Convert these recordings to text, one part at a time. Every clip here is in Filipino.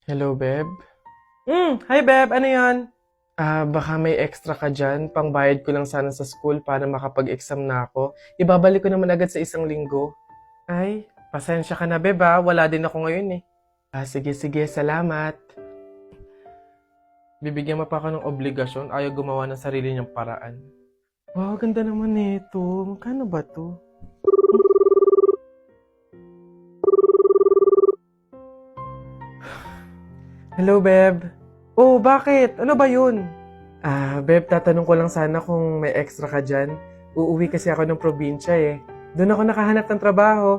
Hello, Beb. Hi Beb, ano yan? Baka may extra ka dyan. Pangbayad ko lang sana sa school para makapag-exam na ako. Ibabalik ko naman agad sa 1 linggo. Ay, pasensya ka na Beb wala din ako ngayon eh. Sige, sige. Salamat. Bibigyan mo pa ako ng obligasyon. Ayaw gumawa ng sarili niyang paraan. Wow, ganda naman nito. Magkano ba to? Hello Beb. Oh, bakit? Ano ba yun? Beb, tatanong ko lang sana kung may extra ka dyan. Uuwi kasi ako ng probinsya eh. Doon ako nakahanap ng trabaho.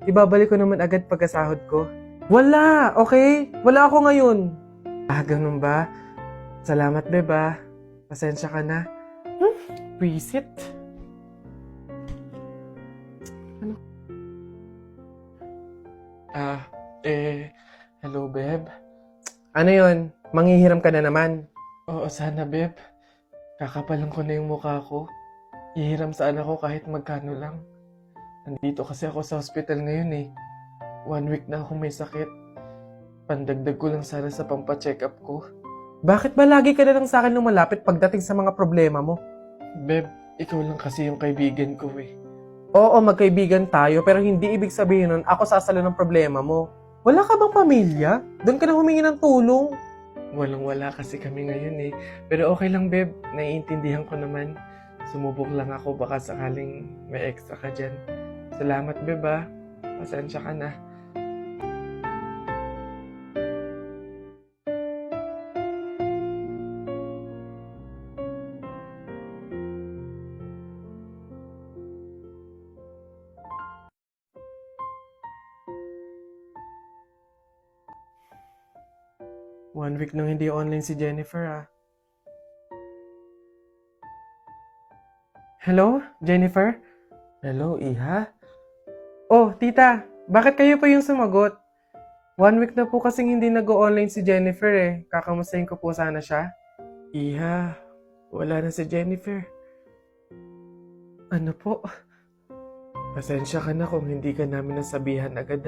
Ibabalik ko naman agad pagkasahod ko. Wala, okay? Wala ako ngayon. Ganun ba? Salamat, Beb Pasensya ka na. Visit? Hello, Beb. Ano yun? Manghihiram ka na naman. Oo, sana, Beb. Kakapalan ko na yung mukha ko. Ihiram sa anak ko kahit magkano lang. Nandito kasi ako sa hospital ngayon eh. 1 week na akong may sakit. Pandagdag ko lang sana sa pampa-check up ko. Bakit ba lagi ka na lang sa akin lumalapit pagdating sa mga problema mo? Beb, ikaw lang kasi yung kaibigan ko eh. Oo, magkaibigan tayo, pero hindi ibig sabihin nun ako sasalo ng problema mo. Wala ka bang pamilya? Doon ka na humingi ng tulong. Walang-wala kasi kami ngayon eh. Pero okay lang, Beb. Naiintindihan ko naman. Sumubok lang ako baka sakaling may extra ka dyan. Salamat, Beb Pasensya ka na. One week nang hindi online si Jennifer Hello, Jennifer? Hello, Iha? Oh, tita, bakit kayo pa yung sumagot? 1 week na po kasing hindi nag-online si Jennifer Kakamustahin ko po sana siya. Iha, wala na si Jennifer. Ano po? Pasensya ka na kung hindi ka namin nasabihan agad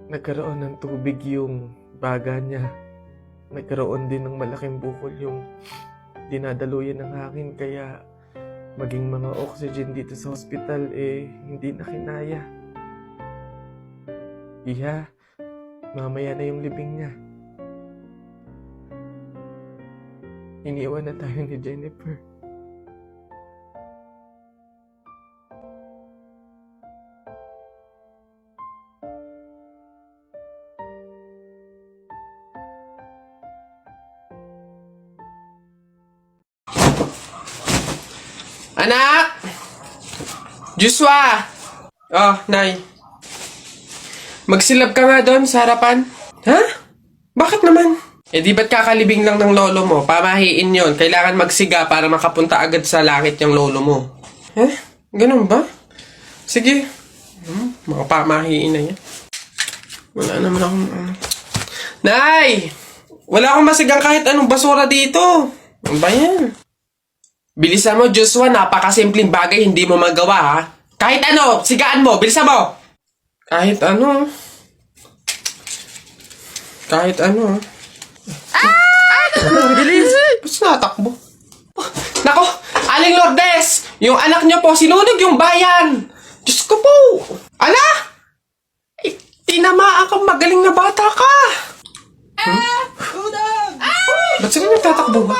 Nagkaroon ng tubig yung baga niya. Nagkaroon din ng malaking bukol yung dinadaluyan ng hangin kaya maging mga oxygen dito sa hospital hindi na kinaya. Iha, mamaya na yung libing niya. Iniwan na tayo ni Jennifer. Anak! Joshua! Oh, Nay. Magsilab ka nga doon sa harapan. Ha? Bakit naman? Di ba't kakalibing lang ng lolo mo? Pamahiin yon. Kailangan magsiga para makapunta agad sa langit yung lolo mo. Ganun ba? Sige. Mga pamahiin na yan. Wala naman akong Nay! Wala akong masigang kahit anong basura dito. Ano ba yan? Bilisan mo, Joshua. Napakasimpleng bagay, hindi mo magawa, Kahit ano, sigaan mo. Bilisan mo. Kahit ano. Kahit ano, Bilis. Ba't natakbo? Nako, Aling Lourdes! Yung anak niyo po, sinunog yung bayan. Diyos ko po. Ala? Tinamaan kang magaling na bata ka. Ba't sila nagtatakbo ba?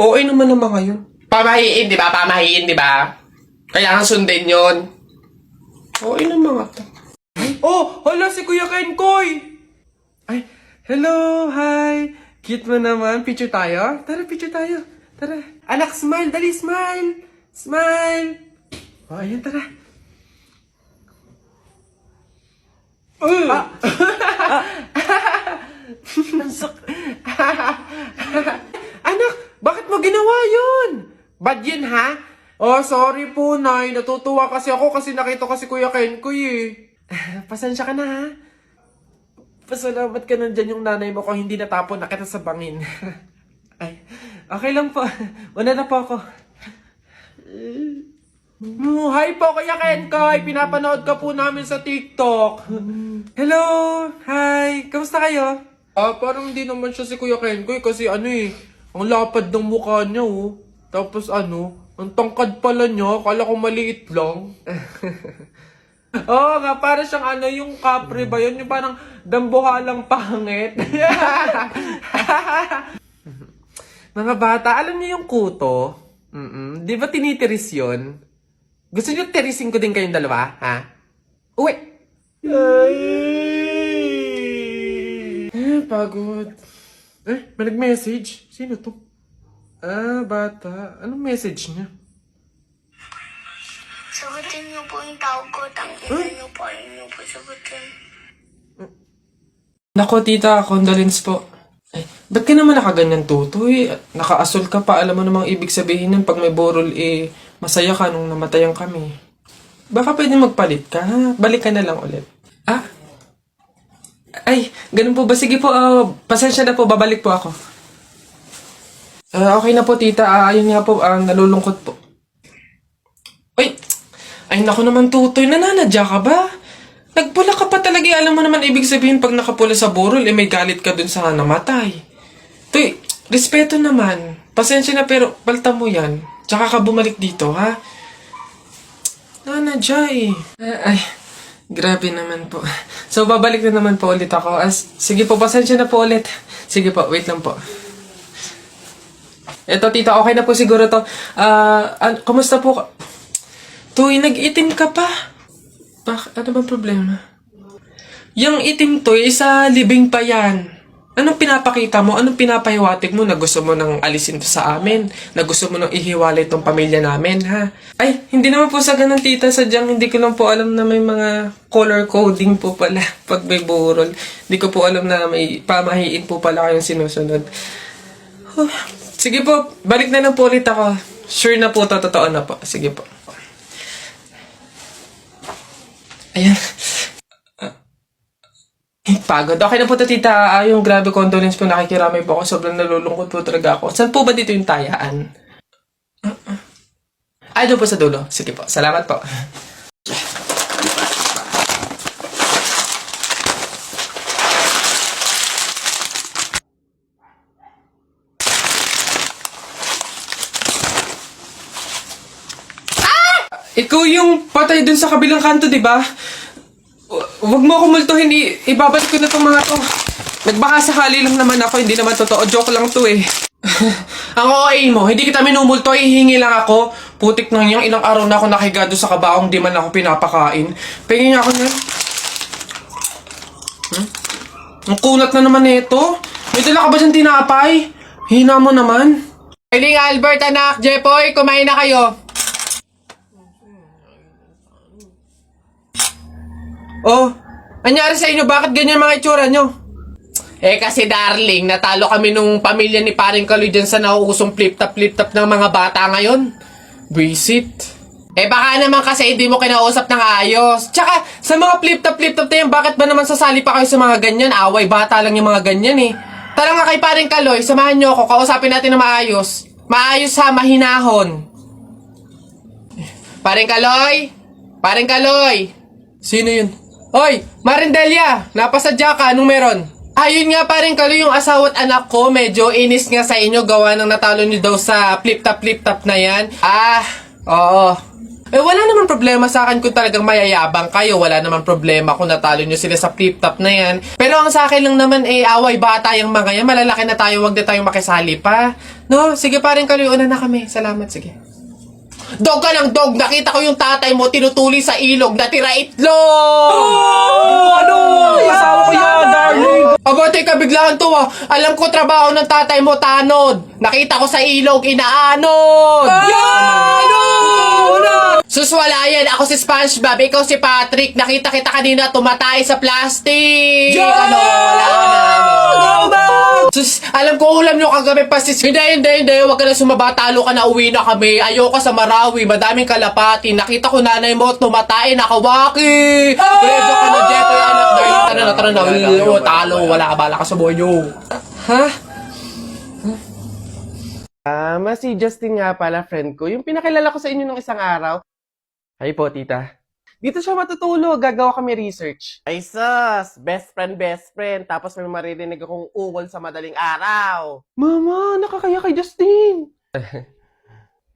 Okay naman ng mga yun. Pamahiin, di ba? Pamahiin, di ba? Kailangan sundin yun. Okay ng mga to. Oh! Hala si Kuya Kenkoy! Ay, hello! Hi! Cute mo naman. Picture tayo? Tara, picture tayo. Tara. Anak, smile! Dali, smile! Smile! Oh, ayun, tara. Anak, bakit mo ginawa yun? Bad yun, ha? Oh, sorry po, Nay. Natutuwa kasi ako kasi nakita ko si Kuya Kenkoy Pasensya ka na, ha? Pasalamat ka nandyan yung nanay mo kung hindi natapon na kita sa bangin. Ay, okay lang po. Una na po ako. Hi po, Kuya Kenkoy! Pinapanood ka po namin sa TikTok. Hello! Hi! Kamusta kayo? Parang hindi naman siya si Kuya Kenkoy kasi ang lapad ng mukha niya oh. Tapos ang tangkad pala niya, kala ko maliit lang. Oo nga, para siyang yung kapre ba yun? Yung parang dambuhalang pangit. Mga bata, alam niyo yung kuto? Di ba tinitiris yun? Gusto niyo tirisin ko din kayong dalawa, ha? Uwi! Pagod. May nag-message? Sino to? Bata. Anong message niya? Sagutin niyo po yung tawag ko. Tangina niyo po. Ayun niyo po sagutin. Nako, tita, condolence po. Ba't ka naman nakaganyan, Tutoy? Naka-asol ka pa. Alam mo namang ibig sabihin nun, pag may borol, masaya ka nung namatayan kami. Baka pwede magpalit ka, ha? Balik ka na lang ulit. Ay, ganun po ba? Sige po, pasensya na po, babalik po ako. Okay na po, tita. Ayun nga po, nalulungkot po. Ay, naku naman, Tutoy. Nananadya ka ba? Nagpula ka pa talaga. Alam mo naman, ibig sabihin, pag nakapula sa burol, may galit ka dun sa namatay. Tuy, respeto naman. Pasensya na, pero palta mo yan. Tsaka ka bumalik dito, ha? Nanadya Ay, grabe naman po. So, babalik na naman po ulit ako. Sige po, pasensya na po ulit. Sige po, wait lang po. Eto, tita, okay na po siguro to. Kumusta po? Tuy, nag-itim ka pa. Ano bang problema? Yung itim to, sa libing pa yan. Anong pinapakita mo? Anong pinapahiwatig mo na gusto mo nang alisin to sa amin? Na gusto mo nang ihiwalay tong pamilya namin, ha? Ay, hindi naman po sa ganun, tita. Sadyang hindi ko lang po alam na may mga color coding po pala pag may burol. Hindi ko po alam na may pamahiin po pala kayong sinusunod. Sige po, balik na lang po ulit ako. Sure na po, totoo na po. Sige po. Ayan. Pagod. Okay na po to, tita. Yung grabe condolence po, nakikiramay po ako. Sobrang nalulungkot po talaga ako. Saan po ba dito yung tayaan? Doon po sa dulo. Sige po. Salamat po. Ikaw yung patay dun sa kabilang kanto, di ba? Huwag mo ako multuhin, ibabalik ko na tong mga to. Nagbaka sakali lang naman ako, hindi naman totoo. Joke lang to Ang OA mo, hindi kita minumulto, hihingi lang ako. Putik nang yang ilang araw na ako nakigado sa kabaong, di man ako pinapakain. Pingin niya ako niyan. Ang kunat na naman nito. May dala ka ba dyan tinapay? Hina mo naman. Eiling Albert, anak, Jepoy, kumain na kayo. Anyari sa inyo? Bakit ganyan mga itsura nyo? Kasi darling, natalo kami nung pamilya ni paring Kaloy dyan sa nauusong flip-top ng mga bata ngayon. Visit. Baka naman kasi hindi mo kinausap ng ayos. Tsaka, sa mga flip-top na yan, bakit ba naman sasali pa kayo sa mga ganyan? Away, bata lang yung mga ganyan Tara nga kay paring Kaloy, samahan nyo ako, kausapin natin na maayos. Maayos ha, mahinahon. Paring Kaloy? Paring Kaloy? Sino yun? Hoy, Marindelia, napasadya ka, anong meron? Ayun nga paring Kaloy, yung asawa at anak ko, medyo inis nga sa inyo, gawa ng natalo nyo daw sa flip-top na yan. Oo. Wala naman problema sa akin kung talagang mayayabang kayo, wala naman problema kung natalo nyo sila sa flip-top na yan. Pero ang sa akin lang naman, away bata yung mga yan, malalaki na tayo, wag na tayong makisali pa. No, sige paring Kaloy, una na kami, salamat, sige. Dog ka ng dog! Nakita ko yung tatay mo tinutuli sa ilog na tira itlog! Asawa ko yan, darling! Teka, biglaan to Alam ko trabaho ng tatay mo, tanod! Nakita ko sa ilog, inaanod! Suswala yan! Ako si SpongeBob, ikaw si Patrick! Nakita kita kanina tumatay sa plastic! Sus, alam ko ulam nyo kagabi pasis. Hindi. Huwag ka na sumaba. Talo ka na, uwi na kami. Ayoko sa Marawi. Madaming kalapati. Nakita ko nanay mo tumatay. Nakawaki. Preso ka na, Jeff. Anak, tara na. Talo. Wala ka, bala ka sa buhay nyo. Ha? Si Justin nga pala, friend ko. Yung pinakilala ko sa inyo nung isang araw. Hi po, tita. Dito siya matutulog. Gagawa kami research. Ay sus, best friend. Tapos may maririnig akong ungol sa madaling araw. Mama, nakakaya kay Justin.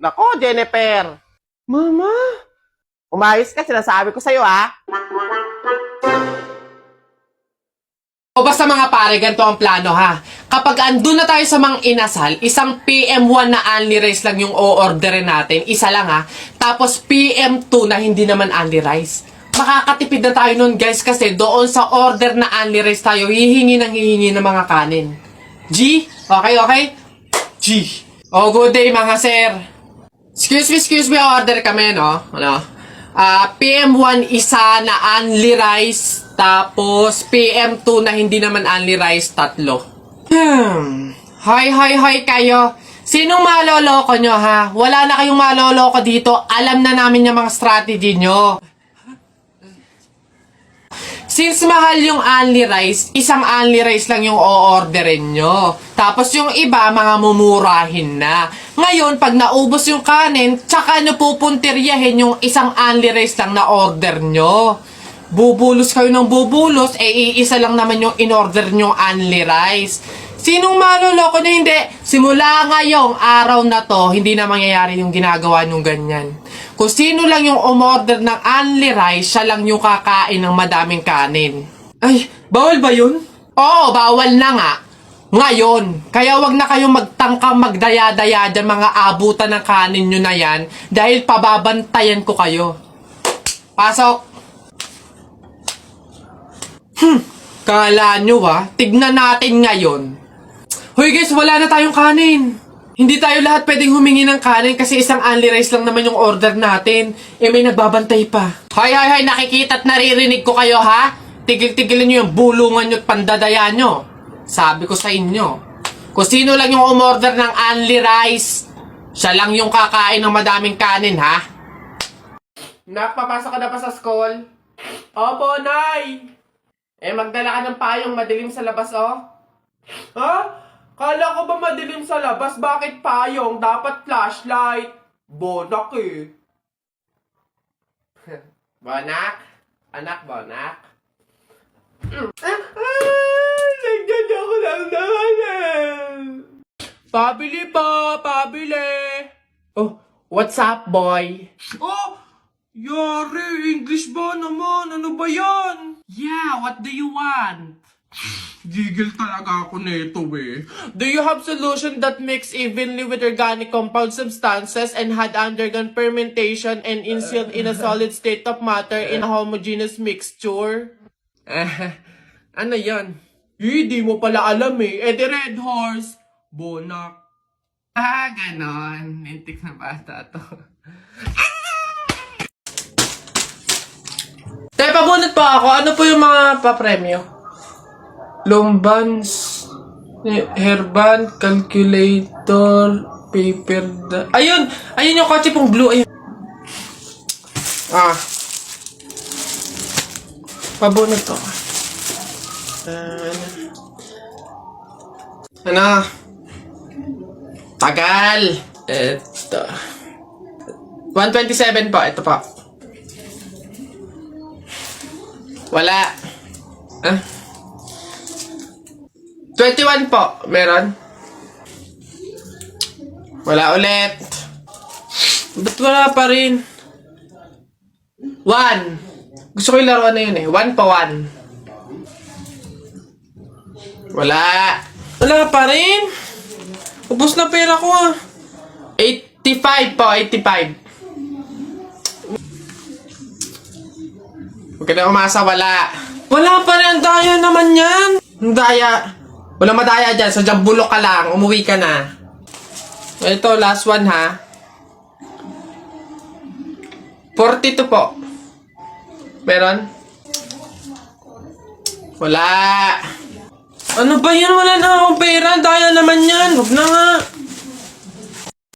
Nako, Jennifer. Mama. Umayos ka, sinasabi ko sa'yo ah. O basta mga pare, ganito ang plano ha. Kapag andun na tayo sa mga inasal, isang PM1 na only rice lang yung o-orderin natin. Isa lang ha. Tapos PM2 na hindi naman only rice. Makakatipid na tayo nun guys kasi doon sa order na only rice tayo, hihingi ng mga kanin. G? Okay? G. Oh, good day mga sir. Excuse me, order kami no? PM1 isa na only rice. Tapos, PM2 na hindi naman only rice, 3. Hi kayo. Sinong maloloko nyo, ha? Wala na kayong maloloko dito. Alam na namin yung mga strategy nyo. Since mahal yung only rice, isang only rice lang yung o-orderin nyo. Tapos yung iba, mga mumurahin na. Ngayon, pag naubos yung kanin, tsaka nyo pupuntiryahin yung isang only rice lang na order nyo. Bubulos kayo ng bubulos, iisa lang naman yung in-order nyo only rice. Sinong maloloko nyo? Hindi. Simula ngayong araw na to, hindi na mangyayari yung ginagawa nyo ganyan. Kung sino lang yung umorder ng only rice, siya lang yung kakain ng madaming kanin. Ay, bawal ba yun? Oo, bawal na nga. Ngayon, kaya wag na kayong magtangka magdaya-daya dyan mga abutan ng kanin nyo na yan dahil pababantayan ko kayo. Pasok! Kala nyo tignan natin ngayon. Hoy guys, wala na tayong kanin. Hindi tayo lahat pwedeng humingi ng kanin kasi isang only rice lang naman yung order natin. May nagbabantay pa. Hoy, nakikita at naririnig ko kayo ha? Tigil-tigilin nyo yung bulungan nyo at pandadaya nyo. Sabi ko sa inyo, kung sino lang yung umorder ng only rice, siya lang yung kakain ng madaming kanin ha? Nak, papasok ka na pa sa school? Opo, Nay! Magdala ka ng payong madilim sa labas, oh. Ha? Kala ko ba madilim sa labas? Bakit payong? Dapat flashlight. Bonak eh. Bonak? Anak, bonak? Nagdyan ako lang naman Pabili po, pabili. Oh, what's up, boy? Oh, yari, English ba naman? Ano ba yan? Yeah, what do you want? Gigil talaga ako nito eh. Do you have solution that mix evenly with organic compound substances and had undergone fermentation and instilled in a solid state of matter in a homogeneous mixture? Ano yan? Di mo pala alam eh. The Red Horse. Bonak. Ganon. Mintik na bata to. Tayo, pabunot pa ako. Ano po yung mga papremyo? Lombans, hairband, calculator, paper, ayun! Ayun yung kotse pong blue. Ayun. Pabunot ko. Ano? Tagal! Ito. 127 po. Ito po. Wala. 21 po. Meron? Wala ulit. Ba't wala pa rin? 1. Gusto ko yung laruan na yun eh. 1 pa 1. Wala. Wala pa rin. Ubus na pera ko 85 po. 85. Huwag ka na umasa. Wala. Wala pa rin. Ang daya naman yan. Ang daya. Walang madaya dyan. So, dyan bulok ka lang. Umuwi ka na. Ito, last one ha. 42 po. Meron? Wala. Ano ba yan? Wala na akong pera. Daya naman yan. Huwag na nga.